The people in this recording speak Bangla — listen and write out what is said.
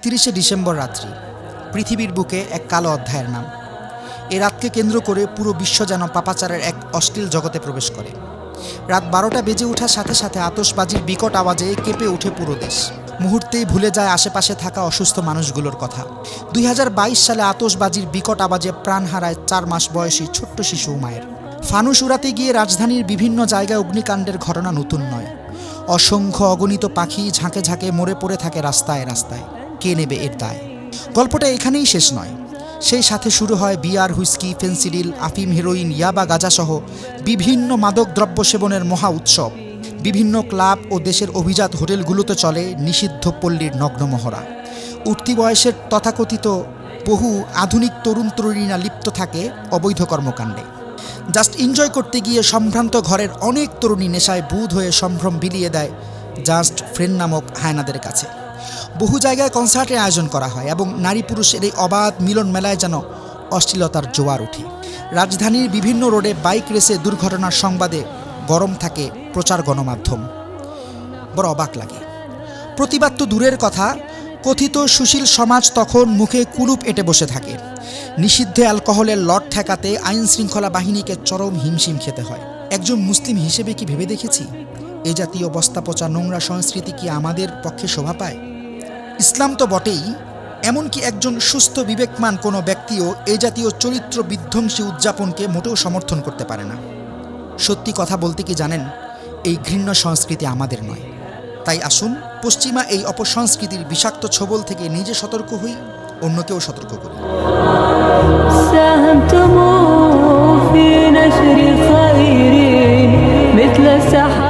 31শে ডিসেম্বর রাত্রি, পৃথিবীর বুকে এক কালো অধ্যায়ের নাম। এ রাতকে কেন্দ্র করে পুরো বিশ্ব যেন পাপাচারের এক অশ্লীল জগতে প্রবেশ করে। রাত 12টা বেজে ওঠার সাথে সাথে আতশবাজির বিকট আওয়াজে কেঁপে ওঠে পুরো দেশ। মুহূর্তেই ভুলে যায় আশেপাশে থাকা অসুস্থ মানুষগুলোর কথা। 2022 সালে আতশবাজির বিকট আওয়াজে প্রাণ হারায় 4 মাস বয়সী ছোট্ট শিশু উমায়ের। ফানুস উড়াতে গিয়ে রাজধানীর বিভিন্ন জায়গায় অগ্নিকাণ্ডের ঘটনা নতুন নয়। অসংখ্য অগণিত পাখি ঝাঁকে ঝাঁকে মরে পড়ে থাকে রাস্তায় রাস্তায়। কে নেবে এর দায়? গল্পটা এখানেই শেষ নয়। সেই সাথে শুরু হয় বিয়ার, হুইস্কি, ফেন্সিডিল, আফিম, হেরোইন, ইয়াবা, গাঁজাসহ বিভিন্ন মাদক দ্রব্য সেবনের মহা উৎসব। বিভিন্ন ক্লাব ও দেশের অভিজাত হোটেলগুলোতে চলে নিষিদ্ধ পল্লীর নগ্ন মহড়া। উঠতি বয়সের তথাকথিত বহু আধুনিক তরুণ তরুণীরা লিপ্ত থাকে অবৈধ কর্মকাণ্ডে। জাস্ট এনজয় করতে গিয়ে সম্ভ্রান্ত ঘরের অনেক তরুণী নেশায় বুঁদ হয়ে সম্ভ্রম বিলিয়ে দেয় জাস্ট ফ্রেন্ড নামক হায়নাদের কাছে। বহু জায়গায় কনসার্টের আয়োজন করা হয় এবং নারী পুরুষের এই অবাধ মিলন মেলায় যেন অশ্লীলতার জোয়ার ওঠে। রাজধানীর বিভিন্ন রোডে বাইক রেসে দুর্ঘটনার সংবাদে গরম থাকে প্রচার গণমাধ্যম। বড় অবাক লাগে। প্রতিবাদ তো দূরের কথা, কথিত সুশীল সমাজ তখন মুখে কুলুপ এঁটে বসে থাকে। নিষিদ্ধ অ্যালকোহলের লট ঠেকাতে আইন শৃঙ্খলা বাহিনীকে চরম হিমশিম খেতে হয়। একজন মুসলিম হিসেবে কি ভেবে দেখেছি এ জাতীয় বস্তাপচা নোংরা সংস্কৃতি কি আমাদের পক্ষে শোভা পায়? ইসলাম তো বটেই, এমনকি একজন সুস্থ বিবেকমান কোনো ব্যক্তিও এই জাতীয় চরিত্র বিধ্বংসী উদযাপনকে মোটেও সমর্থন করতে পারে না। সত্যি কথা বলতে কি জানেন, এই ঘৃণ্য সংস্কৃতি আমাদের নয়। তাই আসুন পশ্চিমা এই অপসংস্কৃতির বিষাক্ত ছোবল থেকে নিজে সতর্ক হই, অন্যকেও সতর্ক করি। ساهمتم في نشر الخير مثل السحاب